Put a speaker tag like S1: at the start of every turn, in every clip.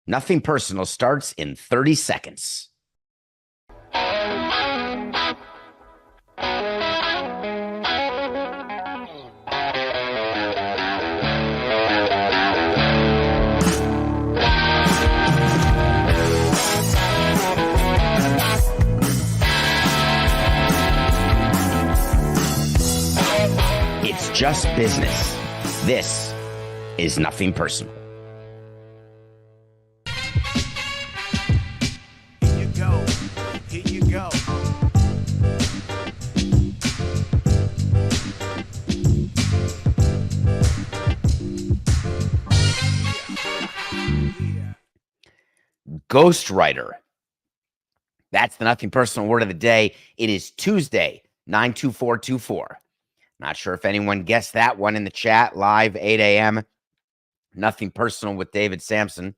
S1: Nothing Personal starts in 30 seconds. It's just business. This is Nothing Personal.
S2: Here you go. Here you go.
S1: Ghostwriter. That's the Nothing Personal word of the day. It is Tuesday, 92424. Not sure if anyone guessed that one in the chat, live 8 a.m. Nothing Personal with David Samson.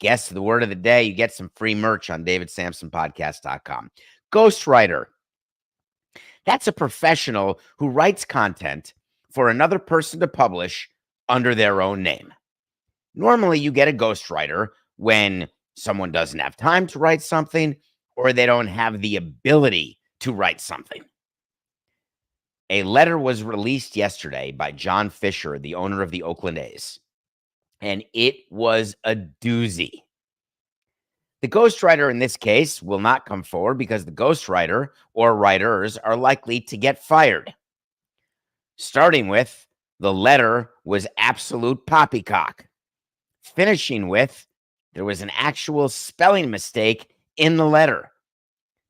S1: Guess the word of the day. You get some free merch on davidsamsonpodcast.com. Ghostwriter. That's a professional who writes content for another person to publish under their own name. Normally, you get a ghostwriter when someone doesn't have time to write something or they don't have the ability to write something. A letter was released yesterday by John Fisher, the owner of the Oakland A's, and it was a doozy. The ghostwriter in this case will not come forward because the ghostwriter or writers are likely to get fired. Starting with, the letter was absolute poppycock. Finishing with, there was an actual spelling mistake in the letter.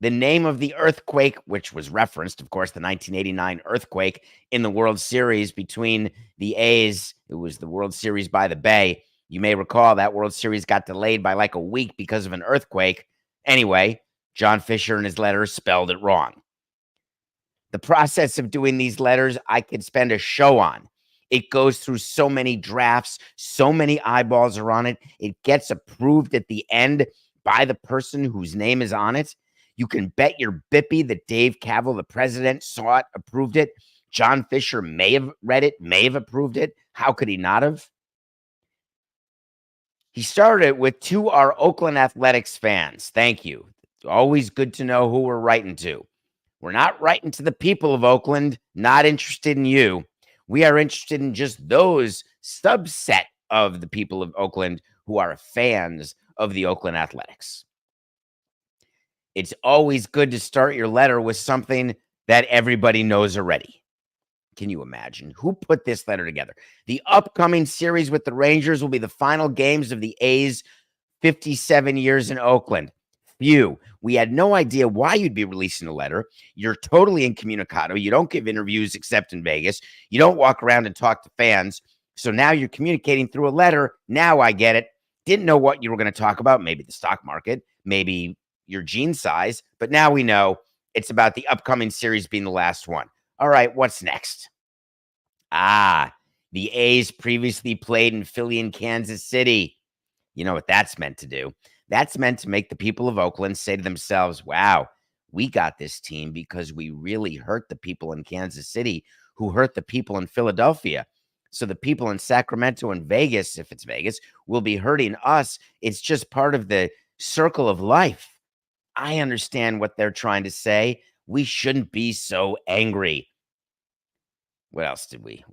S1: The name of the earthquake, which was referenced, of course, the 1989 earthquake in the World Series between the A's. It was the World Series by the Bay. You may recall that World Series got delayed by like a week because of an earthquake. Anyway, John Fisher in his letter spelled it wrong. The process of doing these letters, I could spend a show on. It goes through so many drafts, so many eyeballs are on it. It gets approved at the end by the person whose name is on it. You can bet your bippy that Dave Cavill, the president, saw it, approved it. John Fisher may have read it, may have approved it. How could he not have? He started it with, to our Oakland Athletics fans, thank you. Always good to know who we're writing to. We're not writing to the people of Oakland, not interested in you. We are interested in just those subset of the people of Oakland who are fans of the Oakland Athletics. It's always good to start your letter with something that everybody knows already. Can you imagine? Who put this letter together? The upcoming series with the Rangers will be the final games of the A's 57 years in Oakland. Phew. We had no idea why you'd be releasing a letter. You're totally incommunicado. You don't give interviews except in Vegas. You don't walk around and talk to fans. So now you're communicating through a letter. Now I get it. Didn't know what you were going to talk about. Maybe the stock market, maybe your jean size. But now we know it's about the upcoming series being the last one. All right, what's next? The A's previously played in Philly and Kansas City. You know what that's meant to do? That's meant to make the people of Oakland say to themselves, wow, we got this team because we really hurt the people in Kansas City who hurt the people in Philadelphia. So the people in Sacramento and Vegas, if it's Vegas, will be hurting us. It's just part of the circle of life. I understand what they're trying to say. We shouldn't be so angry. What else did we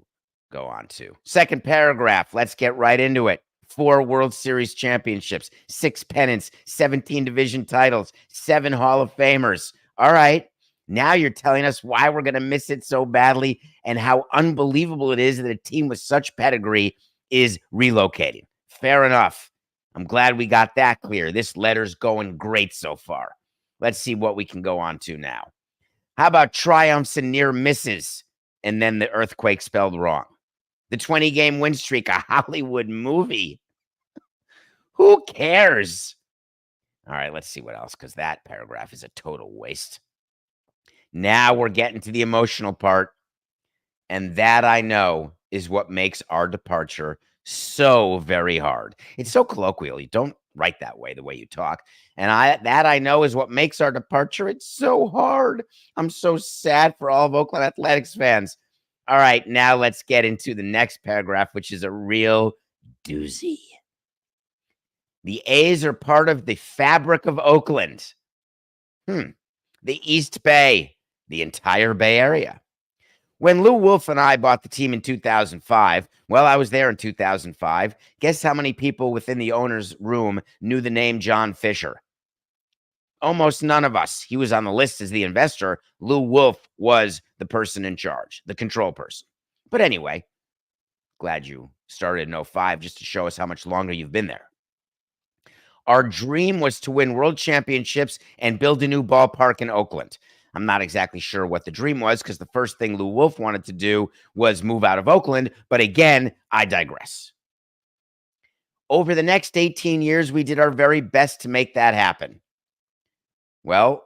S1: go on to? Second paragraph. Let's get right into it. 4 World Series championships, 6 pennants, 17 division titles, 7 Hall of Famers. All right. Now you're telling us why we're going to miss it so badly and how unbelievable it is that a team with such pedigree is relocating. Fair enough. I'm glad we got that clear. This letter's going great so far. Let's see what we can go on to now. How about triumphs and near misses? And then the earthquake spelled wrong. The 20-game win streak, a Hollywood movie. Who cares? All right, let's see what else, because that paragraph is a total waste. Now we're getting to the emotional part, and that I know is what makes our departure so very hard. It's so colloquial. You don't write that way, the way you talk. And I know is what makes our departure. It's so hard. I'm so sad for all of Oakland Athletics fans. All right, now let's get into the next paragraph, which is a real doozy. The A's are part of the fabric of Oakland. The East Bay, the entire Bay Area. When Lou Wolf and I bought the team in 2005, well, I was there in 2005. Guess how many people within the owner's room knew the name John Fisher? Almost none of us. He was on the list as the investor. Lou Wolf was the person in charge, the control person. But anyway, glad you started in 05 just to show us how much longer you've been there. Our dream was to win world championships and build a new ballpark in Oakland. I'm not exactly sure what the dream was because the first thing Lou Wolf wanted to do was move out of Oakland. But again, I digress. Over the next 18 years, we did our very best to make that happen. Well,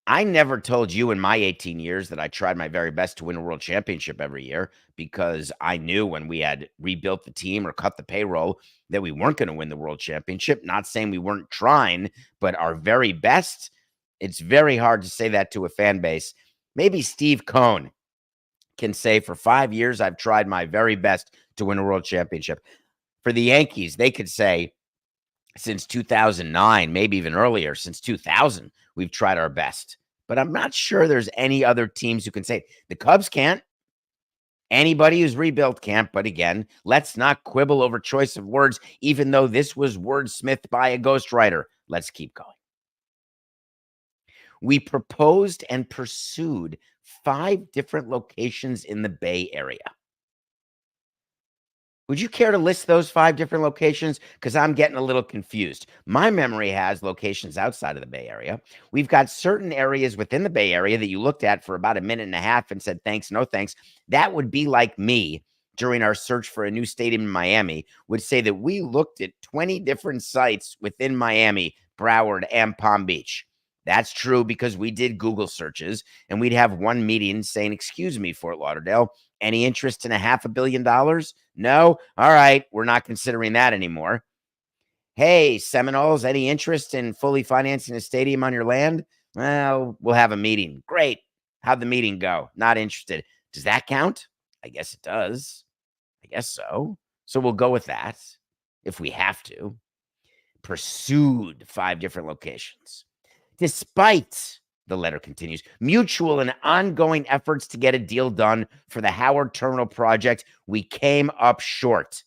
S1: I never told you in my 18 years that I tried my very best to win a world championship every year because I knew when we had rebuilt the team or cut the payroll that we weren't going to win the world championship. Not saying we weren't trying, but our very best. It's very hard to say that to a fan base. Maybe Steve Cohn can say for 5 years, I've tried my very best to win a world championship. For the Yankees, they could say since 2009, maybe even earlier, since 2000, we've tried our best. But I'm not sure there's any other teams who can say it. The Cubs can't. Anybody who's rebuilt can't. But again, let's not quibble over choice of words, even though this was wordsmithed by a ghostwriter. Let's keep going. We proposed and pursued 5 different locations in the Bay Area. Would you care to list those 5 different locations? Because I'm getting a little confused. My memory has locations outside of the Bay Area. We've got certain areas within the Bay Area that you looked at for about a minute and a half and said, thanks, no thanks. That would be like me during our search for a new stadium in Miami, would say that we looked at 20 different sites within Miami, Broward, and Palm Beach. That's true because we did Google searches and we'd have one meeting saying, excuse me, Fort Lauderdale, any interest in $500 million? No? All right. We're not considering that anymore. Hey, Seminoles, any interest in fully financing a stadium on your land? Well, we'll have a meeting. Great. How'd the meeting go? Not interested. Does that count? I guess it does. I guess so. So we'll go with that if we have to. Pursued 5 different locations. Despite, the letter continues, mutual and ongoing efforts to get a deal done for the Howard Terminal project, we came up short.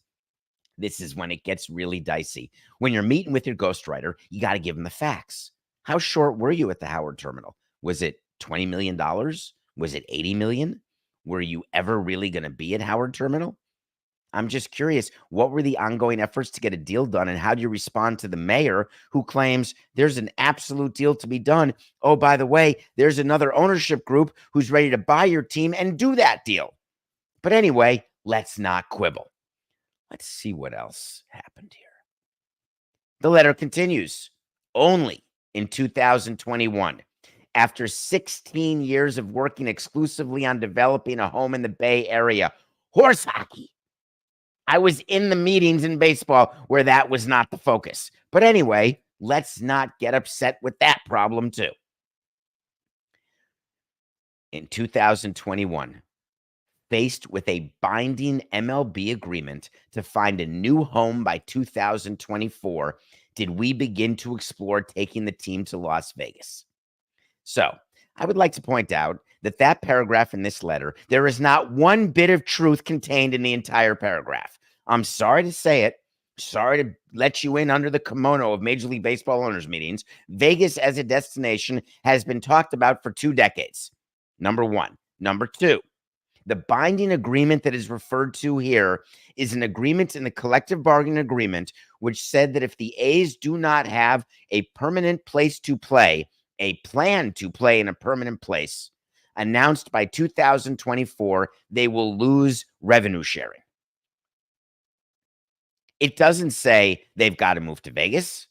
S1: This is when it gets really dicey. When you're meeting with your ghostwriter, you got to give him the facts. How short were you at the Howard Terminal? Was it $20 million? Was it $80 million? Were you ever really going to be at Howard Terminal? I'm just curious, what were the ongoing efforts to get a deal done, and how do you respond to the mayor who claims there's an absolute deal to be done? Oh, by the way, there's another ownership group who's ready to buy your team and do that deal. But anyway, let's not quibble. Let's see what else happened here. The letter continues. Only in 2021, after 16 years of working exclusively on developing a home in the Bay Area, horse hockey. I was in the meetings in baseball where that was not the focus. But anyway, let's not get upset with that problem too. In 2021, faced with a binding MLB agreement to find a new home by 2024, did we begin to explore taking the team to Las Vegas? So I would like to point out that paragraph in this letter, there is not one bit of truth contained in the entire paragraph. I'm sorry to say it. Sorry to let you in under the kimono of Major League Baseball owners meetings. Vegas as a destination has been talked about for 2 decades. Number one. Number two, the binding agreement that is referred to here is an agreement in the collective bargaining agreement, which said that if the A's do not have a permanent place to play, a plan to play in a permanent place, announced by 2024, they will lose revenue sharing. It doesn't say they've got to move to Vegas.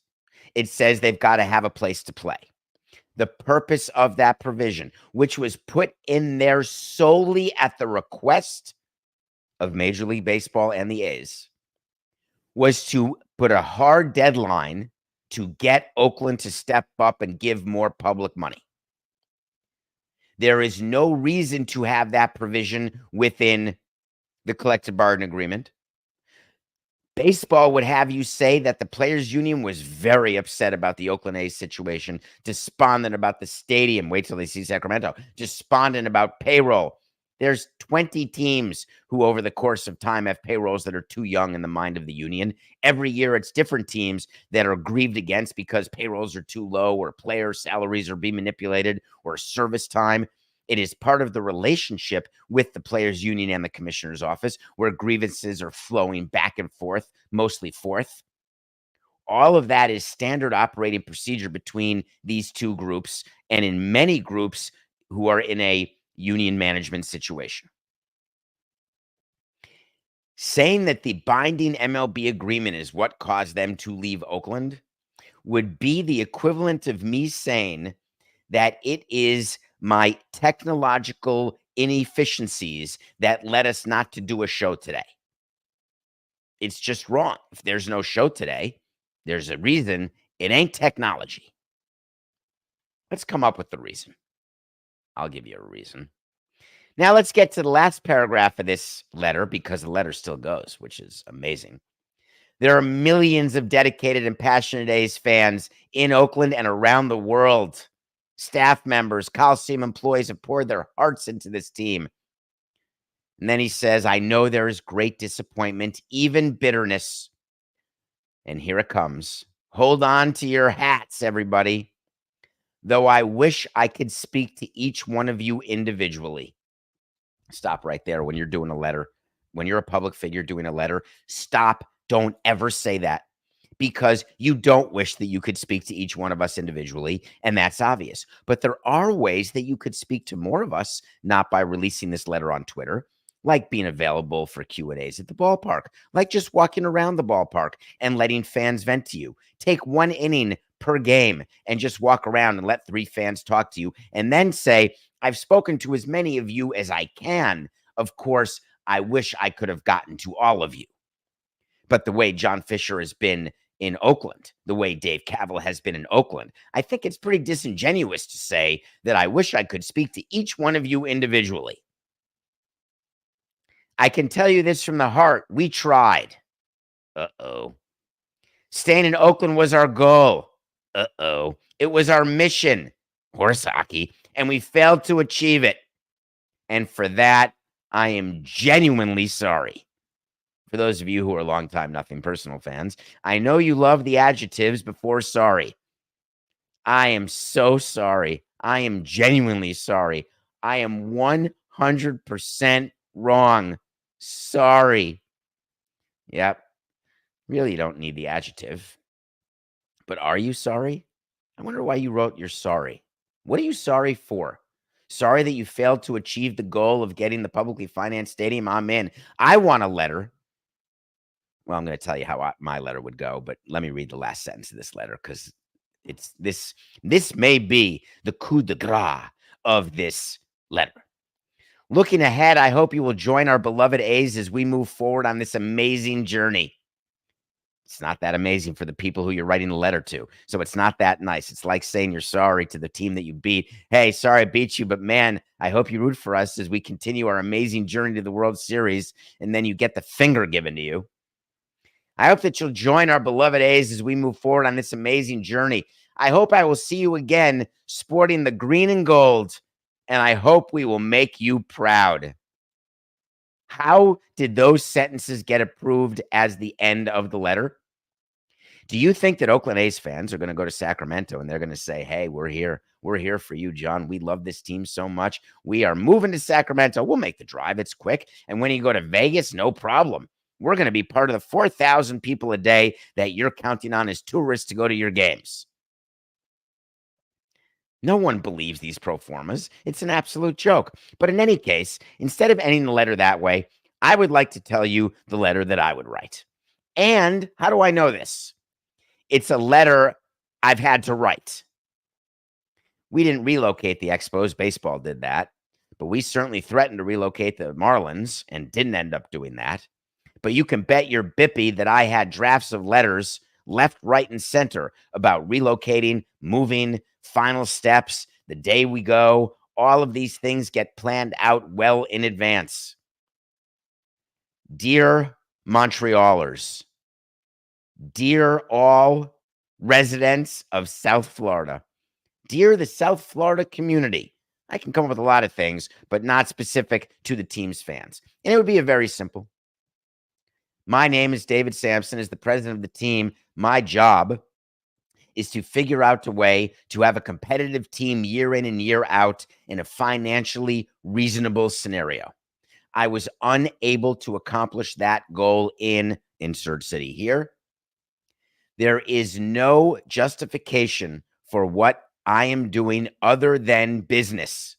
S1: It says they've got to have a place to play. The purpose of that provision, which was put in there solely at the request of Major League Baseball and the A's, was to put a hard deadline to get Oakland to step up and give more public money. There is no reason to have that provision within the collective bargaining agreement. Baseball would have you say that the players' union was very upset about the Oakland A's situation, despondent about the stadium. Wait till they see Sacramento. Despondent about payroll. There's 20 teams who, over the course of time, have payrolls that are too young in the mind of the union. Every year, it's different teams that are grieved against because payrolls are too low, or player salaries are being manipulated, or service time. It is part of the relationship with the players' union and the commissioner's office, where grievances are flowing back and forth, mostly forth. All of that is standard operating procedure between these two groups, and in many groups who are in a union management situation. Saying that the binding MLB agreement is what caused them to leave Oakland would be the equivalent of me saying that it is my technological inefficiencies that led us not to do a show today. It's just wrong. If there's no show today, there's a reason. It ain't technology. Let's come up with the reason. I'll give you a reason. Now let's get to the last paragraph of this letter, because the letter still goes, which is amazing. There are millions of dedicated and passionate A's fans in Oakland and around the world. Staff members, Coliseum employees have poured their hearts into this team. And then he says, I know there is great disappointment, even bitterness. And here it comes. Hold on to your hats, everybody. Though I wish I could speak to each one of you individually. Stop right there when you're doing a letter. When you're a public figure doing a letter, stop. Don't ever say that, because you don't wish that you could speak to each one of us individually, and that's obvious. But there are ways that you could speak to more of us, not by releasing this letter on Twitter, like being available for Q&As at the ballpark, like just walking around the ballpark and letting fans vent to you. Take one inning per game and just walk around and let 3 fans talk to you, and then say, I've spoken to as many of you as I can. Of course, I wish I could have gotten to all of you. But the way John Fisher has been in Oakland, the way Dave Kaval has been in Oakland, I think it's pretty disingenuous to say that I wish I could speak to each one of you individually. I can tell you this from the heart. We tried. Uh-oh. Staying in Oakland was our goal. Uh-oh. It was our mission, horse hockey, and we failed to achieve it. And for that, I am genuinely sorry. For those of you who are longtime Nothing Personal fans, I know you love the adjectives before sorry. I am so sorry. I am genuinely sorry. I am 100% wrong. Sorry. Yep. Really, you don't need the adjective. But are you sorry? I wonder why you wrote you're sorry. What are you sorry for? Sorry that you failed to achieve the goal of getting the publicly financed stadium? I'm in. I want a letter. Well, I'm going to tell you how my letter would go, but let me read the last sentence of this letter, because it's this may be the coup de grace of this letter. Looking ahead, I hope you will join our beloved A's as we move forward on this amazing journey. It's not that amazing for the people who you're writing the letter to, so it's not that nice. It's like saying you're sorry to the team that you beat. Hey, sorry I beat you, but man, I hope you root for us as we continue our amazing journey to the World Series, and then you get the finger given to you. I hope that you'll join our beloved A's as we move forward on this amazing journey. I hope I will see you again sporting the green and gold, and I hope we will make you proud. How did those sentences get approved as the end of the letter? Do you think that Oakland A's fans are going to go to Sacramento and they're going to say, hey, we're here. We're here for you, John. We love this team so much. We are moving to Sacramento. We'll make the drive. It's quick. And when you go to Vegas, no problem. We're going to be part of the 4,000 people a day that you're counting on as tourists to go to your games. No one believes these pro formas. It's an absolute joke. But in any case, instead of ending the letter that way, I would like to tell you the letter that I would write. And how do I know this? It's a letter I've had to write. We didn't relocate the Expos. Baseball did that. But we certainly threatened to relocate the Marlins and didn't end up doing that. But you can bet your bippy that I had drafts of letters left, right, and center about relocating, moving, final steps, the day we go. All of these things get planned out well in advance. Dear Montrealers, Dear all residents of South Florida, dear the South Florida community, I can come up with a lot of things, but not specific to the team's fans. And it would be a very simple. My name is David Samson. As the president of the team, my job is to figure out a way to have a competitive team year in and year out in a financially reasonable scenario. I was unable to accomplish that goal in insert city here. There is no justification for what I am doing other than business.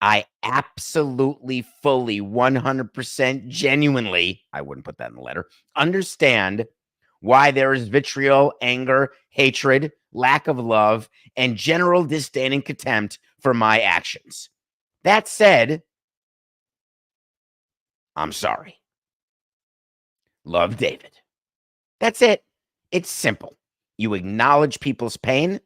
S1: I absolutely, fully, 100% genuinely, I wouldn't put that in the letter, understand why there is vitriol, anger, hatred, lack of love, and general disdain and contempt for my actions. That said, I'm sorry. Love, David. That's it. It's simple. You acknowledge people's pain,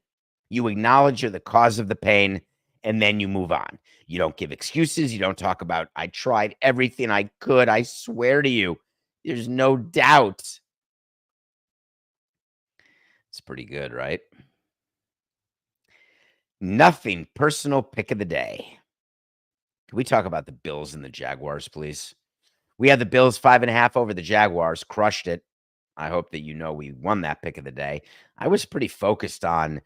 S1: you acknowledge you're the cause of the pain, and then you move on. You don't give excuses. You don't talk about, I tried everything I could. I swear to you, there's no doubt. It's pretty good, right? Nothing personal pick of the day. Can we talk about the Bills and the Jaguars, please? We had the Bills 5.5 over the Jaguars, crushed it. I hope that you know we won that pick of the day. I was pretty focused on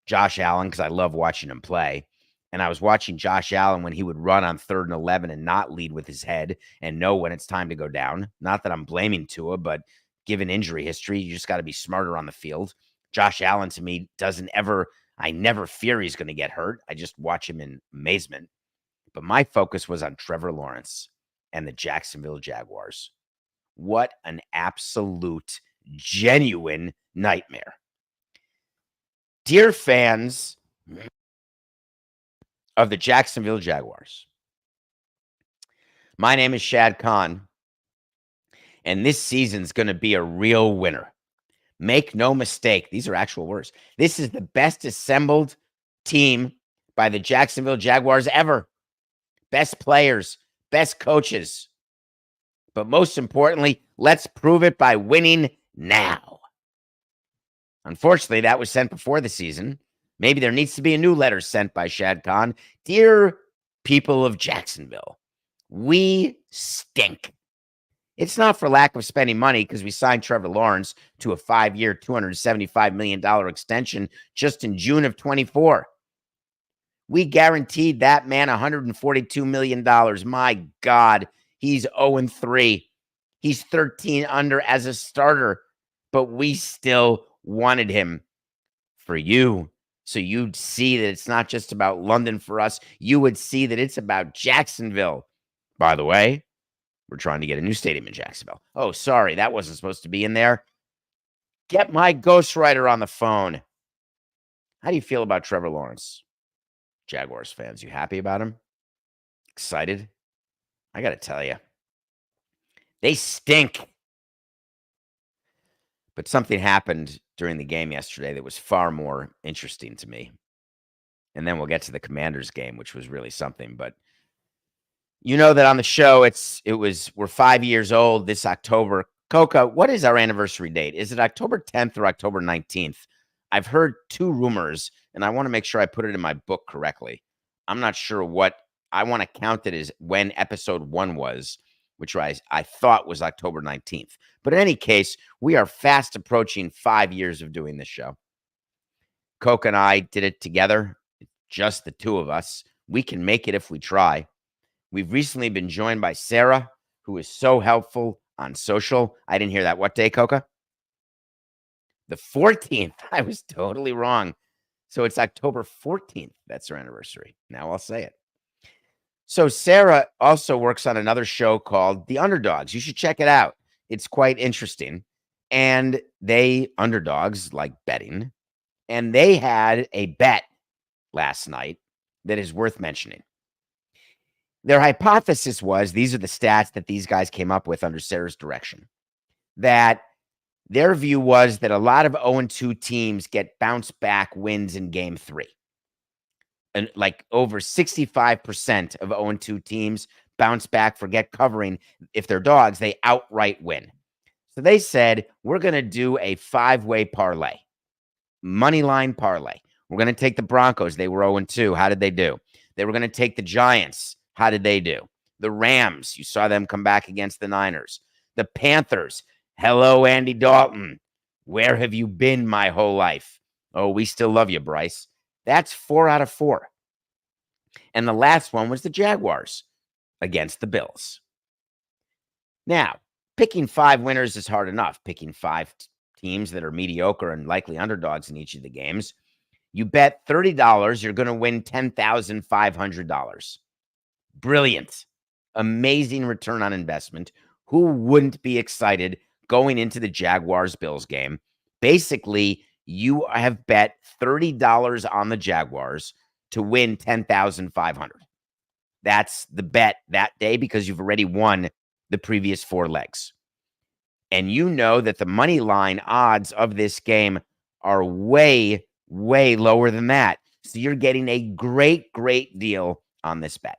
S1: Josh Allen because I love watching him play. And I was watching Josh Allen when he would run on 3rd and 11 and not lead with his head and know when it's time to go down. Not that I'm blaming Tua, but given injury history, you just got to be smarter on the field. Josh Allen, to me, I never fear he's going to get hurt. I just watch him in amazement. But my focus was on Trevor Lawrence and the Jacksonville Jaguars. What an absolute, genuine nightmare. Dear fans of the Jacksonville Jaguars, my name is Shad Khan, and this season's going to be a real winner. Make no mistake, these are actual words. This is the best assembled team by the Jacksonville Jaguars ever. Best players, best coaches. But most importantly, let's prove it by winning now. Unfortunately, that was sent before the season. Maybe there needs to be a new letter sent by Shad Khan. Dear people of Jacksonville, we stink. It's not for lack of spending money because we signed Trevor Lawrence to a 5-year, $275 million extension just in June of 24. We guaranteed that man $142 million. My God, he's 0-3. He's 13 under as a starter, but we still wanted him for you. So you'd see that it's not just about London for us. You would see that it's about Jacksonville. By the way, we're trying to get a new stadium in Jacksonville. Oh, sorry, that wasn't supposed to be in there. Get my ghostwriter on the phone. How do you feel about Trevor Lawrence? Jaguars fans, you happy about him? Excited? I got to tell you, they stink. But something happened during the game yesterday that was far more interesting to me. And then we'll get to the Commanders game, which was really something. But you know that on the show, we're 5 years old this October. Coca, what is our anniversary date? Is it October 10th or October 19th? I've heard two rumors, and I want to make sure I put it in my book correctly. I'm not sure what I want to count it as when episode 1 was, which I thought was October 19th. But in any case, we are fast approaching 5 years of doing this show. Coke and I did it together, just the two of us. We can make it if we try. We've recently been joined by Sarah, who is so helpful on social. I didn't hear that. What day, Coca? The 14th. I was totally wrong. So it's October 14th. That's our anniversary. Now I'll say it. So Sarah also works on another show called The Underdogs. You should check it out. It's quite interesting. And underdogs like betting, and they had a bet last night that is worth mentioning. Their hypothesis was, these are the stats that these guys came up with under Sarah's direction, that their view was that a lot of 0-2 teams get bounce back wins in game 3. And like over 65% of 0-2 teams bounce back, forget covering. If they're dogs, they outright win. So they said, we're going to do a 5-way parlay, money line parlay. We're going to take the Broncos. They were 0-2. How did they do? They were going to take the Giants. How did they do? The Rams, you saw them come back against the Niners. The Panthers, hello, Andy Dalton. Where have you been my whole life? Oh, we still love you, Bryce. That's 4 out of 4. And the last one was the Jaguars against the Bills. Now, picking 5 winners is hard enough. Picking 5 teams that are mediocre and likely underdogs in each of the games. You bet $30, you're going to win $10,500. Brilliant. Amazing return on investment. Who wouldn't be excited going into the Jaguars-Bills game? Basically, you have bet $30 on the Jaguars to win $10,500. That's the bet that day because you've already won the previous 4 legs. And you know that the money line odds of this game are way, way lower than that. So you're getting a great, great deal on this bet.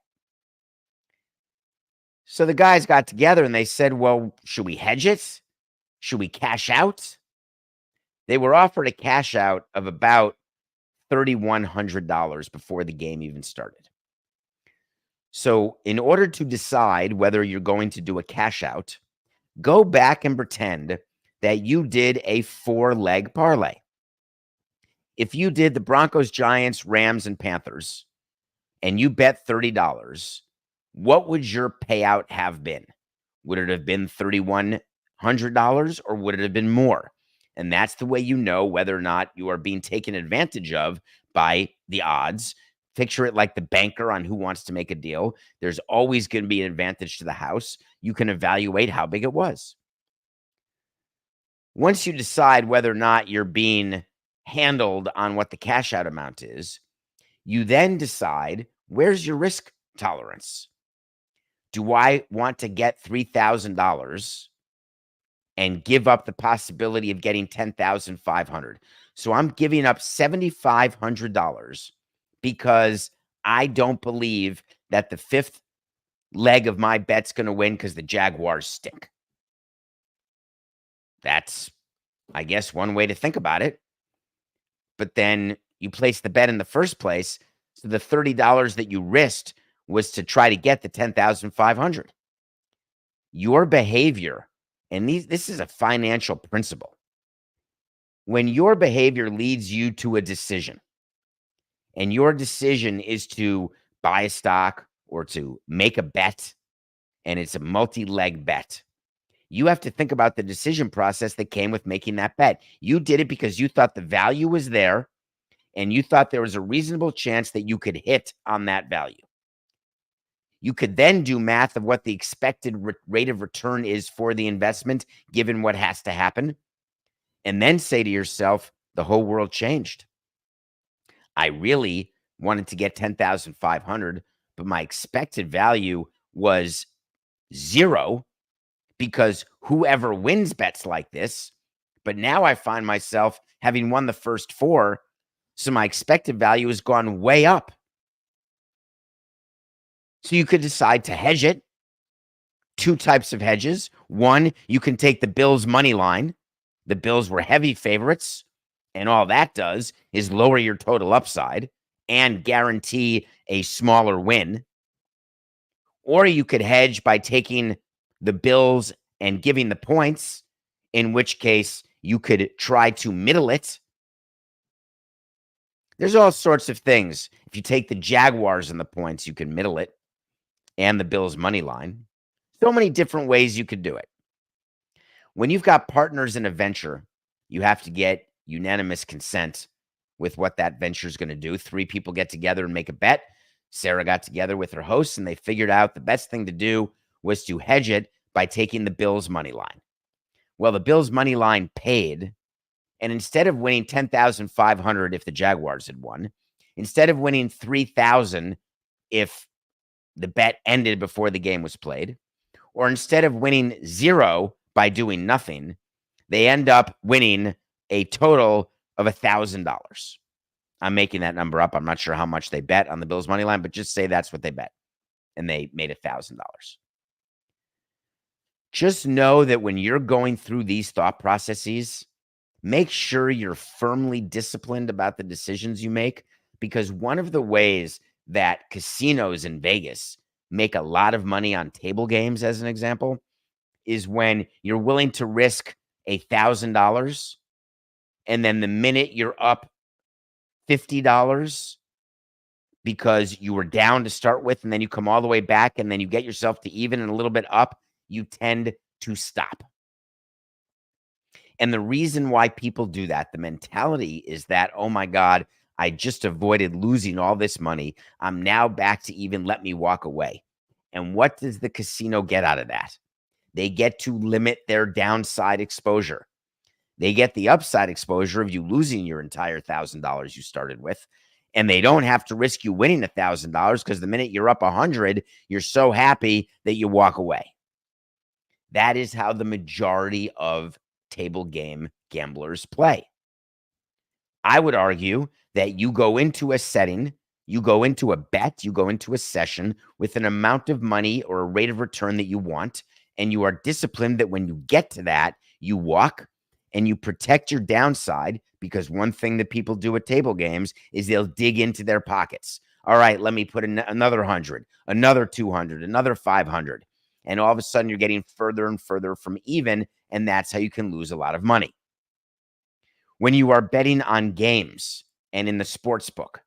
S1: So the guys got together and they said, well, should we hedge it? Should we cash out? They were offered a cash out of about $3,100 before the game even started. So in order to decide whether you're going to do a cash out, go back and pretend that you did a 4-leg parlay. If you did the Broncos, Giants, Rams, and Panthers, and you bet $30, what would your payout have been? Would it have been $3,100 or would it have been more? And that's the way you know whether or not you are being taken advantage of by the odds. Picture it like the banker on Who Wants to Make a Deal. There's always going to be an advantage to the house. You can evaluate how big it was. Once you decide whether or not you're being handled on what the cash out amount is, you then decide, where's your risk tolerance? Do I want to get $3,000 and give up the possibility of getting $10,500? So I'm giving up $7,500 because I don't believe that the 5th leg of my bet's going to win because the Jaguars stink. That's, I guess, one way to think about it. But then you place the bet in the first place. So the $30 that you risked was to try to get the $10,500. Your behavior, and this is a financial principle. When your behavior leads you to a decision, and your decision is to buy a stock or to make a bet, and it's a multi-leg bet, you have to think about the decision process that came with making that bet. You did it because you thought the value was there, and you thought there was a reasonable chance that you could hit on that value. You could then do math of what the expected rate of return is for the investment, given what has to happen, and then say to yourself, the whole world changed. I really wanted to get $10,500, but my expected value was 0 because whoever wins bets like this. But now I find myself having won the first 4, so my expected value has gone way up. So you could decide to hedge it. 2 types of hedges. One, you can take the Bills money line. The Bills were heavy favorites, and all that does is lower your total upside and guarantee a smaller win. Or you could hedge by taking the Bills and giving the points, in which case you could try to middle it. There's all sorts of things. If you take the Jaguars and the points, you can middle it, and the Bills money line. So many different ways you could do it. When you've got partners in a venture, you have to get unanimous consent with what that venture is going to do. 3 people get together and make a bet. Sarah got together with her hosts, and they figured out the best thing to do was to hedge it by taking the Bills money line. Well, the Bills money line paid, and instead of winning $10,500 if the Jaguars had won, instead of winning $3,000 if the bet ended before the game was played, or instead of winning 0 by doing nothing, they end up winning a total of $1,000. I'm making that number up. I'm not sure how much they bet on the Bills money line, but just say that's what they bet. And they made $1,000. Just know that when you're going through these thought processes, make sure you're firmly disciplined about the decisions you make, because one of the ways that casinos in Vegas make a lot of money on table games, as an example, is when you're willing to risk $1,000, and then the minute you're up $50 because you were down to start with, and then you come all the way back, and then you get yourself to even and a little bit up, you tend to stop. And the reason why people do that, the mentality is that, oh my God, I just avoided losing all this money. I'm now back to even. Let me walk away. And what does the casino get out of that? They get to limit their downside exposure. They get the upside exposure of you losing your entire $1,000 you started with. And they don't have to risk you winning $1,000, because the minute you're up 100, you're so happy that you walk away. That is how the majority of table game gamblers play. I would argue that you go into a setting, you go into a bet, you go into a session with an amount of money or a rate of return that you want, and you are disciplined that when you get to that, you walk and you protect your downside, because one thing that people do at table games is they'll dig into their pockets. All right, let me put in another 100, another 200, another 500. And all of a sudden you're getting further and further from even, and that's how you can lose a lot of money. When you are betting on games and in the sports book,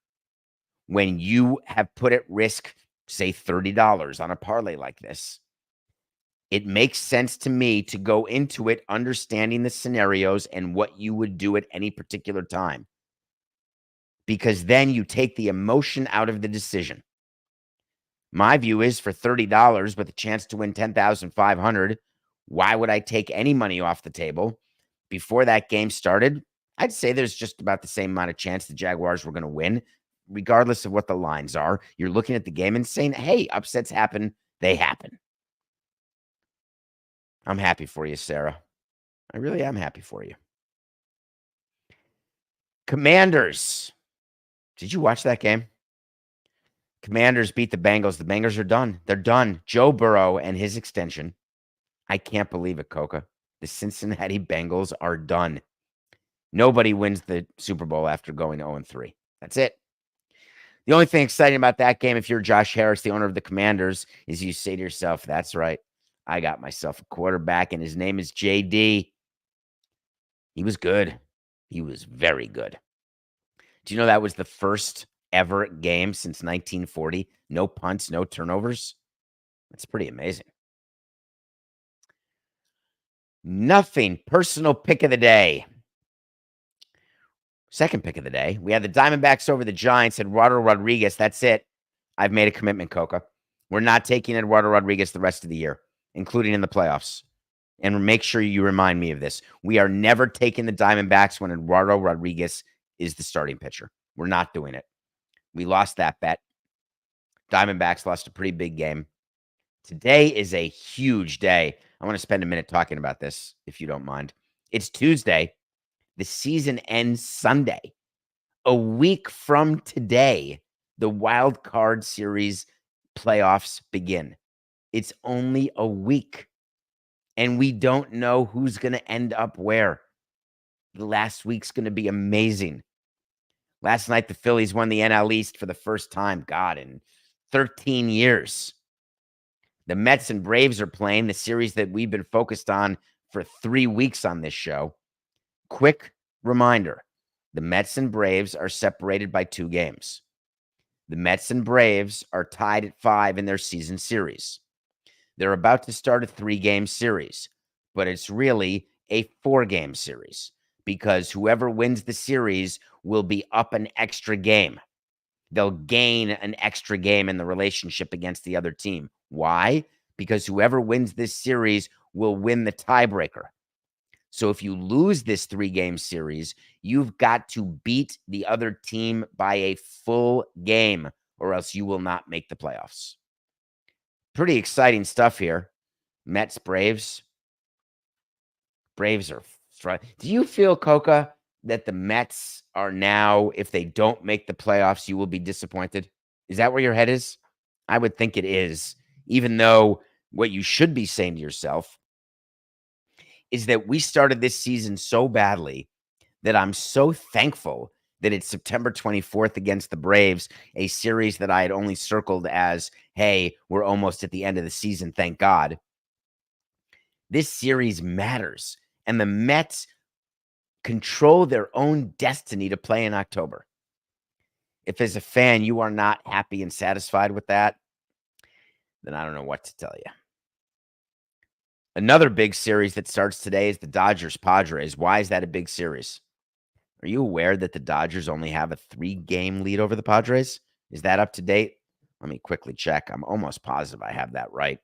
S1: when you have put at risk, say $30 on a parlay like this, it makes sense to me to go into it understanding the scenarios and what you would do at any particular time, because then you take the emotion out of the decision. My view is, for $30 with a chance to win $10,500, why would I take any money off the table? Before that game started, I'd say there's just about the same amount of chance the Jaguars were going to win, regardless of what the lines are. You're looking at the game and saying, hey, upsets happen. They happen. I'm happy for you, Sarah. I really am happy for you. Commanders. Did you watch that game? Commanders beat the Bengals. The Bengals are done. They're done. Joe Burrow and his extension. I can't believe it, Coca. The Cincinnati Bengals are done. Nobody wins the Super Bowl after going 0-3. That's it. The only thing exciting about that game, if you're Josh Harris, the owner of the Commanders, is you say to yourself, that's right, I got myself a quarterback, and his name is JD. He was good. He was very good. Do you know that was the first ever game since 1940? No punts, no turnovers. That's pretty amazing. Nothing. Personal pick of the day. Second pick of the day. We had the Diamondbacks over the Giants. Eduardo Rodriguez. That's it. I've made a commitment, Coca. We're not taking Eduardo Rodriguez the rest of the year, including in the playoffs. And make sure you remind me of this. We are never taking the Diamondbacks when Eduardo Rodriguez is the starting pitcher. We're not doing it. We lost that bet. Diamondbacks lost a pretty big game. Today is a huge day. I want to spend a minute talking about this, if you don't mind. It's Tuesday. The season ends Sunday. A week from today, the wild card series playoffs begin. It's only a week, and we don't know who's going to end up where. The last week's going to be amazing. Last night, the Phillies won the NL East for the first time, God, in 13 years. The Mets and Braves are playing, the series that we've been focused on for 3 weeks on this show. Quick reminder, the Mets and Braves are separated by 2 games. The Mets and Braves are tied at 5 in their season series. They're about to start a 3-game series, but it's really a 4-game series, because whoever wins the series will be up an extra game. They'll gain an extra game in the relationship against the other team. Why? Because whoever wins this series will win the tiebreaker. So if you lose this 3-game series, you've got to beat the other team by a full game, or else you will not make the playoffs. Pretty exciting stuff here. Mets, Braves. Braves are struggling. Do you feel, Coca, that the Mets are now, if they don't make the playoffs, you will be disappointed? Is that where your head is? I would think it is, even though what you should be saying to yourself is that we started this season so badly that I'm so thankful that it's September 24th against the Braves, a series that I had only circled as, hey, we're almost at the end of the season, thank God. This series matters, and the Mets control their own destiny to play in October. If as a fan you are not happy and satisfied with that, then I don't know what to tell you. Another big series that starts today is the Dodgers-Padres. Why is that a big series? Are you aware that the Dodgers only have a 3-game lead over the Padres? Is that up to date? Let me quickly check. I'm almost positive I have that right.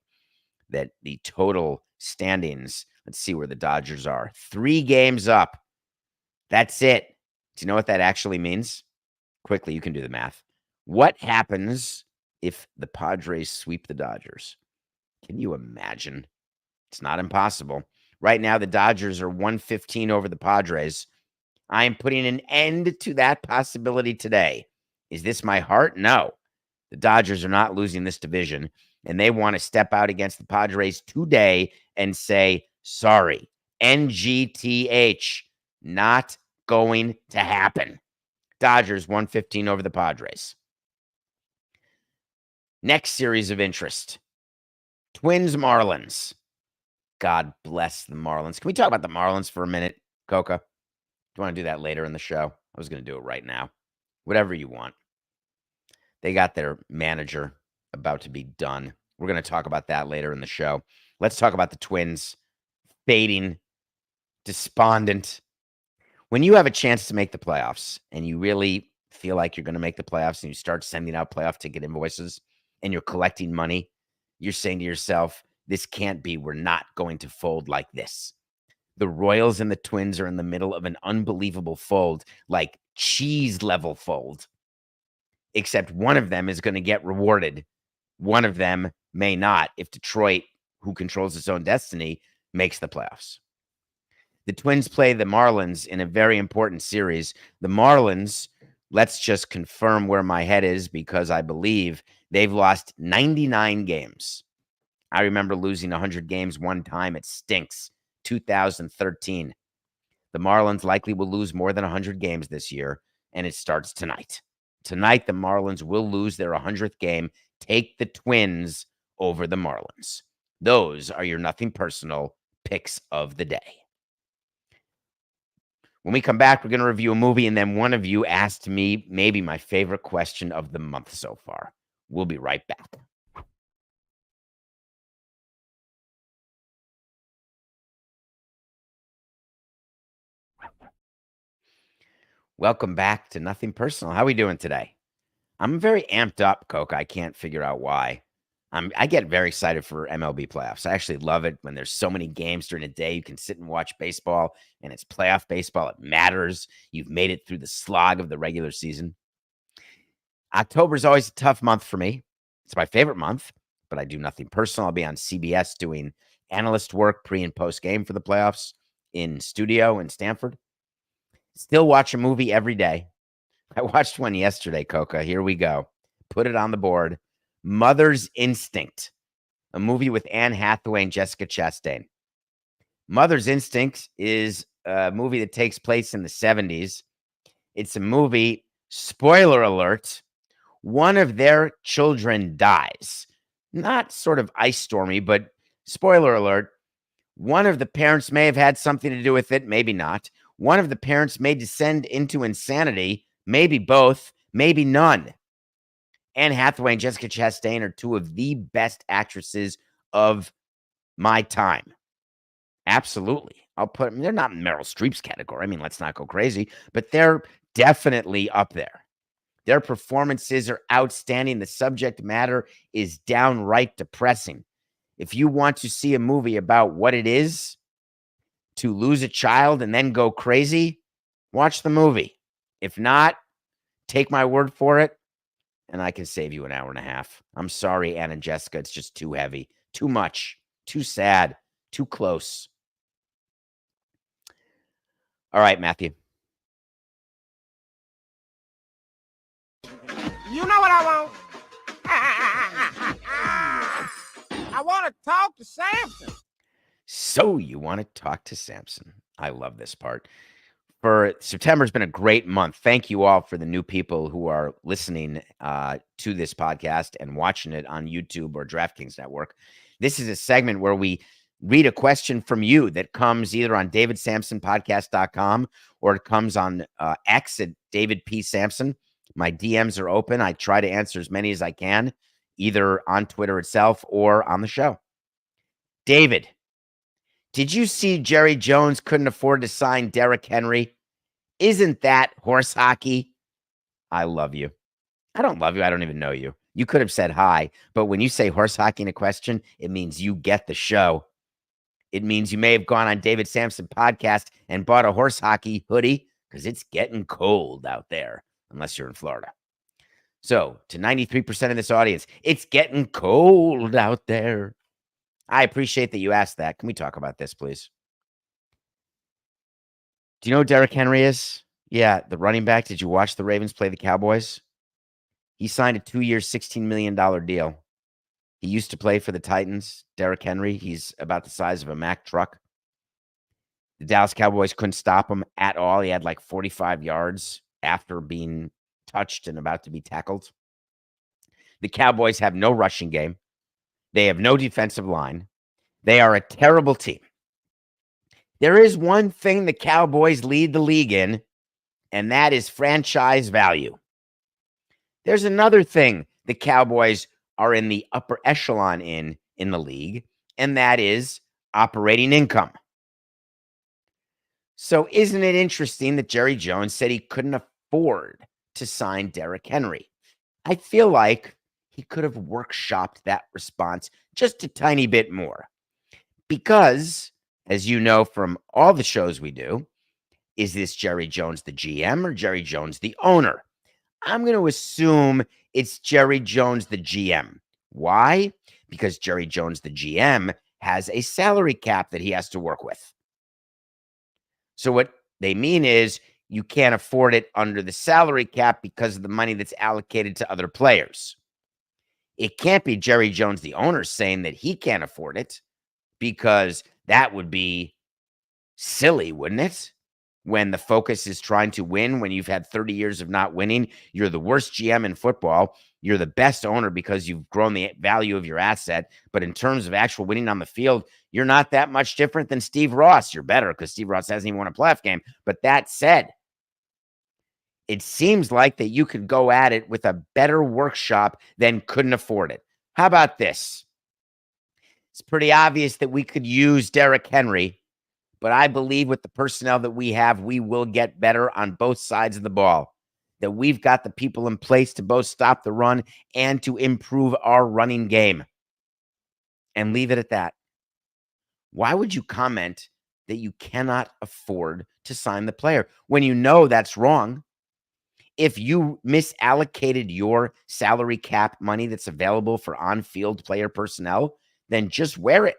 S1: That the total standings, let's see where the Dodgers are. 3 games up. That's it. Do you know what that actually means? Quickly, you can do the math. What happens if the Padres sweep the Dodgers? Can you imagine? It's not impossible. Right now, the Dodgers are 115 over the Padres. I am putting an end to that possibility today. Is this my heart? No. The Dodgers are not losing this division, and they want to step out against the Padres today and say, sorry, NGTH, not going to happen. Dodgers 115 over the Padres. Next series of interest. Twins Marlins. God bless the Marlins. Can we talk about the Marlins for a minute, Coca? Do you want to do that later in the show? I was going to do it right now. Whatever you want. They got their manager about to be done. We're going to talk about that later in the show. Let's talk about the Twins. Fading, despondent. When you have a chance to make the playoffs and you really feel like you're going to make the playoffs and you start sending out playoff ticket invoices and you're collecting money, you're saying to yourself, this can't be. We're not going to fold like this. The Royals and the Twins are in the middle of an unbelievable fold, like cheese level fold, except one of them is going to get rewarded. One of them may not if Detroit, who controls its own destiny, makes the playoffs. The Twins play the Marlins in a very important series. The Marlins, let's just confirm where my head is because I believe they've lost 99 games. I remember losing 100 games one time. It stinks. 2013. The Marlins likely will lose more than 100 games this year, and it starts tonight. Tonight, the Marlins will lose their 100th game. Take the Twins over the Marlins. Those are your nothing personal picks of the day. When we come back, we're going to review a movie, and then one of you asked me maybe my favorite question of the month so far. We'll be right back. Welcome back to Nothing Personal. How are we doing today? I'm very amped up, Coke. I can't figure out why. I get very excited for MLB playoffs. I actually love it when there's so many games during a day. You can sit and watch baseball, and it's playoff baseball. It matters. You've made it through the slog of the regular season. October is always a tough month for me. It's my favorite month, but I do nothing personal. I'll be on CBS doing analyst work pre and post game for the playoffs in studio in Stanford. Still watch a movie every day. I watched one yesterday, Coca. Here we go. Put it on the board. Mother's Instinct, a movie with Anne Hathaway and Jessica Chastain. Mother's Instinct is a movie that takes place in the 70s. It's a movie, spoiler alert, one of their children dies. Not sort of ice stormy, but spoiler alert, one of the parents may have had something to do with it, maybe not. One of the parents may descend into insanity, maybe both, maybe none. Anne Hathaway and Jessica Chastain are two of the best actresses of my time. Absolutely. They're not in Meryl Streep's category. I mean, let's not go crazy, but they're definitely up there. Their performances are outstanding. The subject matter is downright depressing. If you want to see a movie about what it is to lose a child and then go crazy, watch the movie. If not, take my word for it, and I can save you an hour and a half. I'm sorry, Anne and Jessica. It's just too heavy, too much, too sad, too close. All right, Matthew.
S2: You know what I want? I want to talk to Samson.
S1: So you want to talk to Samson. I love this part. For September's been a great month. Thank you all for the new people who are listening to this podcast and watching it on YouTube or DraftKings Network. This is a segment where we read a question from you that comes either on davidsamsonpodcast.com or it comes on X at David P. Samson. My DMs are open. I try to answer as many as I can, either on Twitter itself or on the show. David, did you see Jerry Jones couldn't afford to sign Derrick Henry? Isn't that horse hockey? I love you. I don't love you. I don't even know you. You could have said hi, but when you say horse hockey in a question, it means you get the show. It means you may have gone on David Samson podcast and bought a horse hockey hoodie because it's getting cold out there, unless you're in Florida. So to 93% of this audience, it's getting cold out there. I appreciate that you asked that. Can we talk about this, please? Do you know who Derrick Henry is? Yeah, the running back. Did you watch the Ravens play the Cowboys? He signed a 2-year, $16 million deal. He used to play for the Titans, Derrick Henry. He's about the size of a Mack truck. The Dallas Cowboys couldn't stop him at all. He had like 45 yards after being touched and about to be tackled. The Cowboys have no rushing game. They have no defensive line. They are a terrible team. There is one thing the Cowboys lead the league in, and that is franchise value. There's another thing the Cowboys are in the upper echelon in the league, and that is operating income. So isn't it interesting that Jerry Jones said he couldn't afford to sign Derrick Henry? I feel like he could have workshopped that response just a tiny bit more. Because, as you know from all the shows we do, is this Jerry Jones the GM or Jerry Jones the owner? I'm going to assume it's Jerry Jones the GM. Why? Because Jerry Jones the GM has a salary cap that he has to work with. So what they mean is you can't afford it under the salary cap because of the money that's allocated to other players. It can't be Jerry Jones the owner saying that he can't afford it, because that would be silly, wouldn't it? When the focus is trying to win, when you've had 30 years of not winning, you're the worst GM in football. You're the best owner because you've grown the value of your asset. But in terms of actual winning on the field, you're not that much different than Steve Ross. You're better because Steve Ross hasn't even won a playoff game. But that said, it seems like that you could go at it with a better workshop than couldn't afford it. How about this? It's pretty obvious that we could use Derrick Henry, but I believe with the personnel that we have, we will get better on both sides of the ball. That we've got the people in place to both stop the run and to improve our running game. And leave it at that. Why would you comment that you cannot afford to sign the player when you know that's wrong? If you misallocated your salary cap money that's available for on-field player personnel, then just wear it.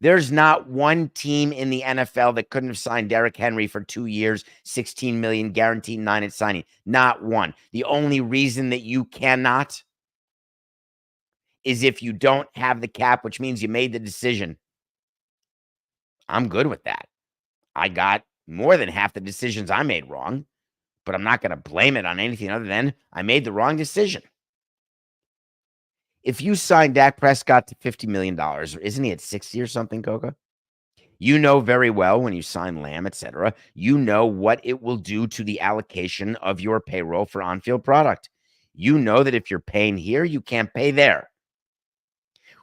S1: There's not one team in the NFL that couldn't have signed Derrick Henry for 2 years, $16 million, guaranteed 9 at signing. Not one. The only reason that you cannot is if you don't have the cap, which means you made the decision. I'm good with that. I got more than half the decisions I made wrong, but I'm not going to blame it on anything other than I made the wrong decision. If you sign Dak Prescott to $50 million, isn't he at 60 or something, Coca? You know very well when you sign Lamb, etc., you know what it will do to the allocation of your payroll for on-field product. You know that if you're paying here, you can't pay there.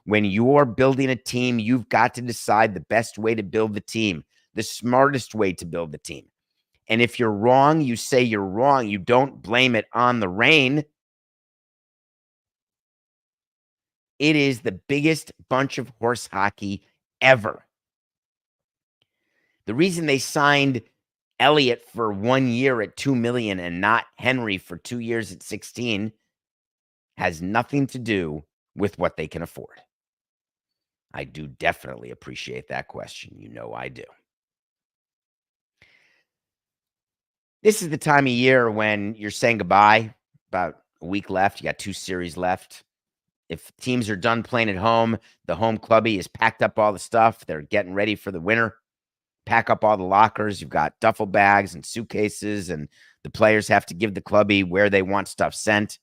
S1: When you're building a team, you've got to decide the best way to build the team, the smartest way to build the team. And if you're wrong, you say you're wrong. You don't blame it on the rain. It is the biggest bunch of horse hockey ever. The reason they signed Elliott for 1 year at $2 million and not Henry for 2 years at 16 has nothing to do with what they can afford. I do definitely appreciate that question. You know I do. This is the time of year when you're saying goodbye. About a week left. You got 2 series left. If teams are done playing at home, the home clubby has packed up all the stuff. They're getting ready for the winter. Pack up all the lockers. You've got duffel bags and suitcases, and the players have to give the clubby where they want stuff sent.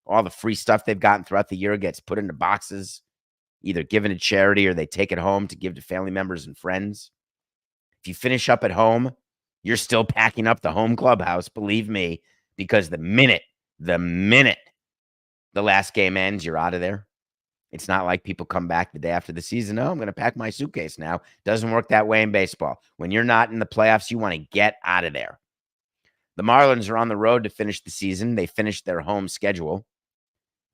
S1: All the free stuff they've gotten throughout the year gets put into boxes, either given to charity or they take it home to give to family members and friends. If you finish up at home, you're still packing up the home clubhouse, believe me, because the minute the last game ends, you're out of there. It's not like people come back the day after the season. Oh, I'm going to pack my suitcase now. Doesn't work that way in baseball. When you're not in the playoffs, you want to get out of there. The Marlins are on the road to finish the season. They finished their home schedule.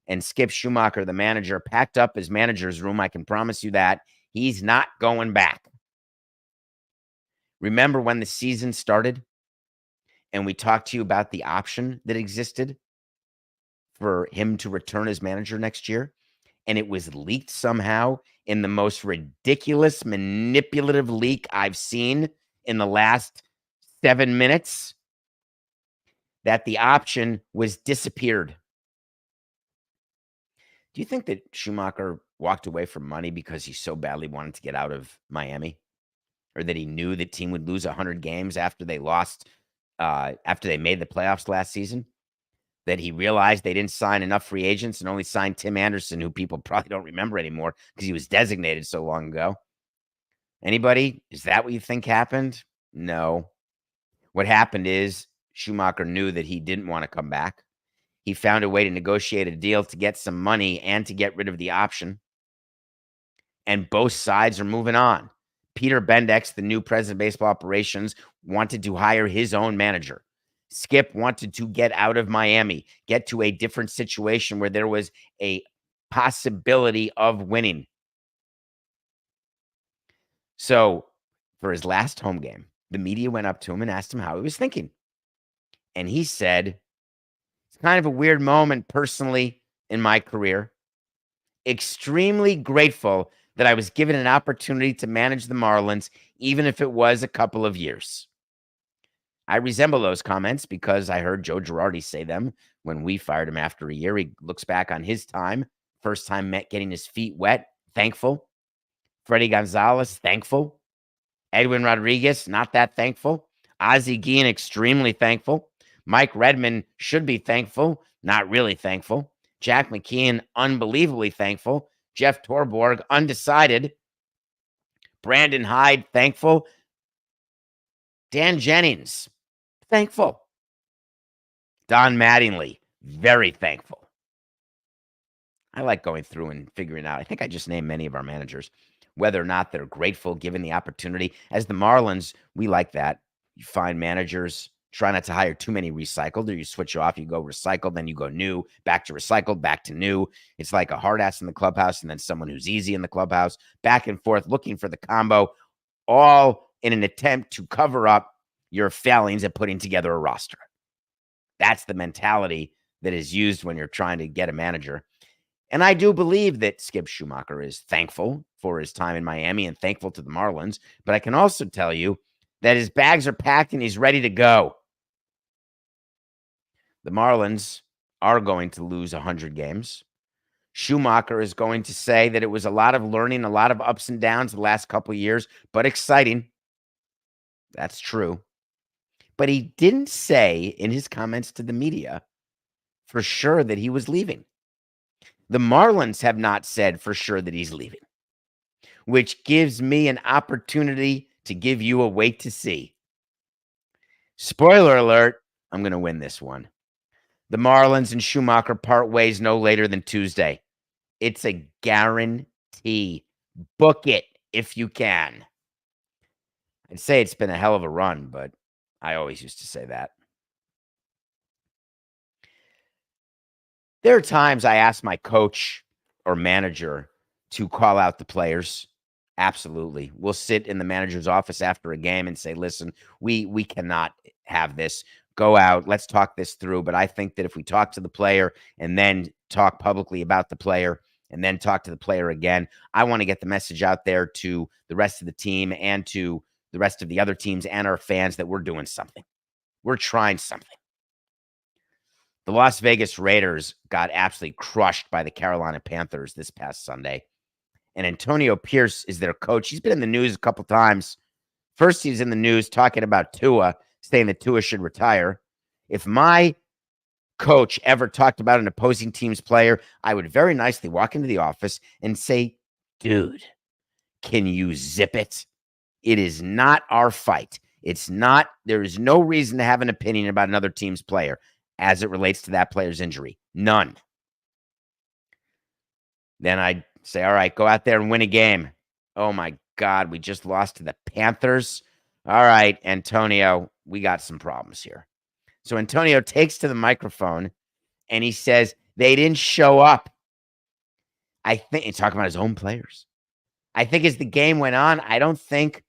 S1: And Skip Schumaker, the manager, packed up his manager's room. I can promise you that. He's not going back. Remember when the season started and we talked to you about the option that existed for him to return as manager next year? And it was leaked somehow in the most ridiculous, manipulative leak I've seen in the last 7 minutes, that the option was disappeared. Do you think that Schumaker walked away from money because he so badly wanted to get out of Miami? Or that he knew the team would lose 100 games after they lost, after they made the playoffs last season? That he realized they didn't sign enough free agents and only signed Tim Anderson, who people probably don't remember anymore because he was designated so long ago. Anybody? Is that what you think happened? No. What happened is Schumaker knew that he didn't want to come back. He found a way to negotiate a deal to get some money and to get rid of the option. And both sides are moving on. Peter Bendix, the new president of baseball operations, wanted to hire his own manager. Skip wanted to get out of Miami, get to a different situation where there was a possibility of winning. So for his last home game, the media went up to him and asked him how he was thinking. And he said, it's kind of a weird moment personally in my career. Extremely grateful that I was given an opportunity to manage the Marlins, even if it was a couple of years. I resemble those comments because I heard Joe Girardi say them when we fired him after a year. He looks back on his time, first time getting his feet wet, thankful. Freddie Gonzalez, thankful. Edwin Rodriguez, not that thankful. Ozzie Guillen, extremely thankful. Mike Redmond should be thankful, not really thankful. Jack McKeon, unbelievably thankful. Jeff Torborg, undecided. Brandon Hyde, thankful. Dan Jennings, thankful. Don Mattingly, very thankful. I like going through and figuring out. I think I just named many of our managers, whether or not they're grateful given the opportunity. As the Marlins, we like that. You find managers, try not to hire too many recycled, or you switch off, you go recycled, then you go new, back to recycled, back to new. It's like a hard ass in the clubhouse and then someone who's easy in the clubhouse, back and forth, looking for the combo, all in an attempt to cover up your failings at putting together a roster. That's the mentality that is used when you're trying to get a manager. And I do believe that Skip Schumaker is thankful for his time in Miami and thankful to the Marlins. But I can also tell you that his bags are packed and he's ready to go. The Marlins are going to lose 100 games. Schumaker is going to say that it was a lot of learning, a lot of ups and downs the last couple of years, but exciting. That's true. But he didn't say in his comments to the media for sure that he was leaving. The Marlins have not said for sure that he's leaving, which gives me an opportunity to give you a wait to see. Spoiler alert, I'm going to win this one. The Marlins and Schumaker part ways no later than Tuesday. It's a guarantee. Book it if you can. I'd say it's been a hell of a run, but I always used to say that. There are times I ask my coach or manager to call out the players. Absolutely. We'll sit in the manager's office after a game and say, listen, we cannot have this. Go out. Let's talk this through. But I think that if we talk to the player and then talk publicly about the player and then talk to the player again, I want to get the message out there to the rest of the team and to the rest of the other teams and our fans that we're doing something. We're trying something. The Las Vegas Raiders got absolutely crushed by the Carolina Panthers this past Sunday. And Antonio Pierce is their coach. He's been in the news a couple times. First, he's in the news talking about Tua, saying that Tua should retire. If my coach ever talked about an opposing team's player, I would very nicely walk into the office and say, dude, can you zip it? It is not our fight. It's not, there is no reason to have an opinion about another team's player as it relates to that player's injury. None. Then I'd say, all right, go out there and win a game. Oh my God, we just lost to the Panthers. All right, Antonio, we got some problems here. So Antonio takes to the microphone and he says, they didn't show up. I think he's talking about his own players. I think as the game went on, I don't think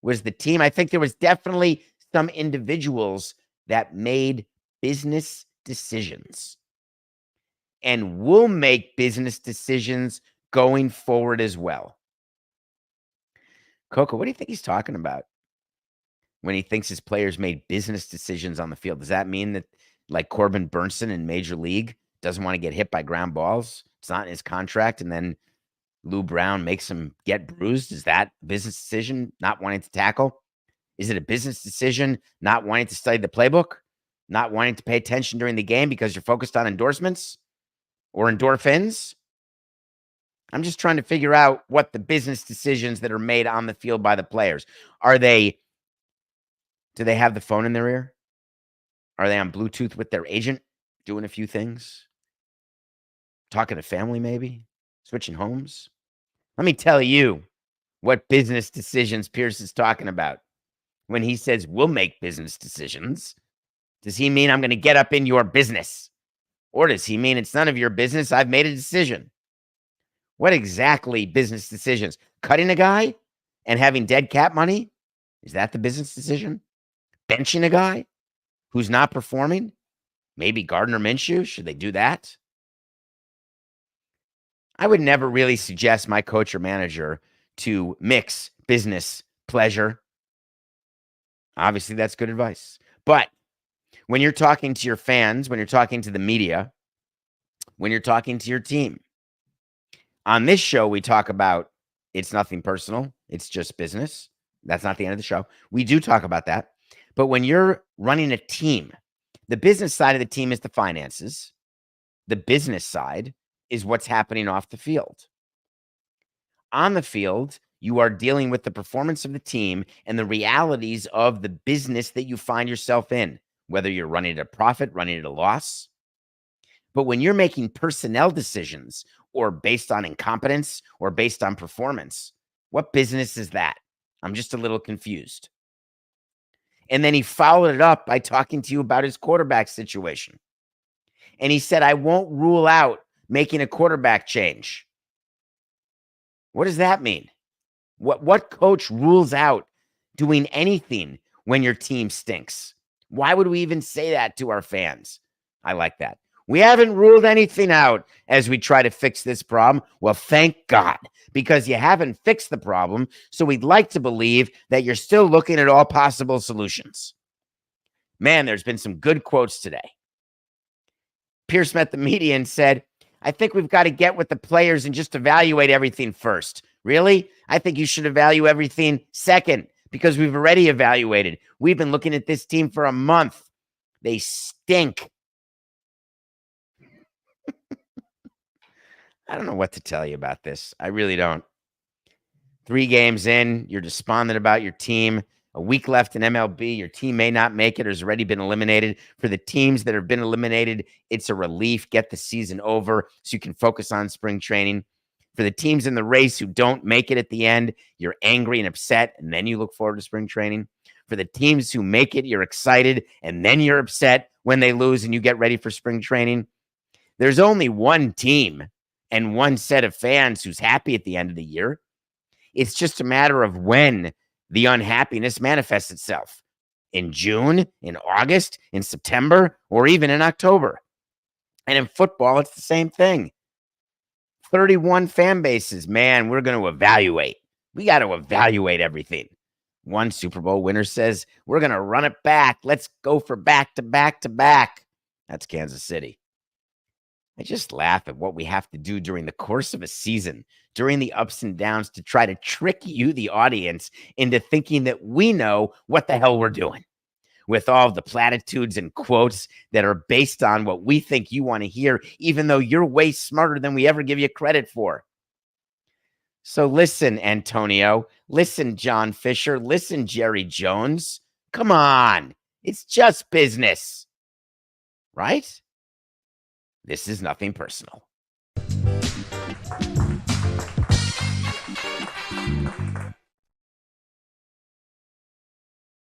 S1: was the team. I think there was definitely some individuals that made business decisions and will make business decisions going forward as well. Coco, what do you think he's talking about when he thinks his players made business decisions on the field? Does that mean that, like Corbin Burnson in Major League, doesn't want to get hit by ground balls? It's not in his contract, and then Lou Brown makes him get bruised? Is that a business decision, not wanting to tackle? Is it a business decision, not wanting to study the playbook, not wanting to pay attention during the game because you're focused on endorsements or endorphins? I'm just trying to figure out what the business decisions that are made on the field by the players. Do they have the phone in their ear? Are they on Bluetooth with their agent, doing a few things? Talking to family, maybe? Switching homes? Let me tell you what business decisions Pierce is talking about when he says we'll make business decisions. Does he mean I'm going to get up in your business? Or does he mean it's none of your business? I've made a decision. What exactly business decisions? Cutting a guy and having dead cap money? Is that the business decision? Benching a guy who's not performing? Maybe Gardner Minshew? Should they do that? I would never really suggest my coach or manager to mix business, pleasure. Obviously, that's good advice. But when you're talking to your fans, when you're talking to the media, when you're talking to your team, on this show, we talk about it's nothing personal. It's just business. That's not the end of the show. We do talk about that. But when you're running a team, the business side of the team is the finances. The business side is what's happening off the field. On the field, you are dealing with the performance of the team and the realities of the business that you find yourself in, whether you're running at a profit, running at a loss. But when you're making personnel decisions or based on incompetence or based on performance, what business is that? I'm just a little confused. And then he followed it up by talking to you about his quarterback situation. And he said, I won't rule out making a quarterback change. What does that mean? What coach rules out doing anything when your team stinks? Why would we even say that to our fans? I like that. We haven't ruled anything out as we try to fix this problem. Well, thank God, because you haven't fixed the problem. So we'd like to believe that you're still looking at all possible solutions. Man, there's been some good quotes today. Pierce met the media and said, I think we've got to get with the players and just evaluate everything first. Really? I think you should evaluate everything second, because we've already evaluated. We've been looking at this team for a month. They stink. I don't know what to tell you about this. I really don't. 3 games in, you're despondent about your team. A week left in MLB, your team may not make it or has already been eliminated. For the teams that have been eliminated, it's a relief. Get the season over so you can focus on spring training. For the teams in the race who don't make it at the end, you're angry and upset, and then you look forward to spring training. For the teams who make it, you're excited, and then you're upset when they lose and you get ready for spring training. There's only one team and one set of fans who's happy at the end of the year. It's just a matter of when the unhappiness manifests itself. In June, in August, in September, or even in October. And in football, it's the same thing. 31 fan bases. Man, we're going to evaluate. We got to evaluate everything. One Super Bowl winner says, we're going to run it back. Let's go for back to back to back. That's Kansas City. I just laugh at what we have to do during the course of a season, during the ups and downs, to try to trick you, the audience, into thinking that we know what the hell we're doing, with all the platitudes and quotes that are based on what we think you want to hear, even though you're way smarter than we ever give you credit for. So listen, Antonio, listen, John Fisher, listen, Jerry Jones. Come on. It's just business, right? This is nothing personal.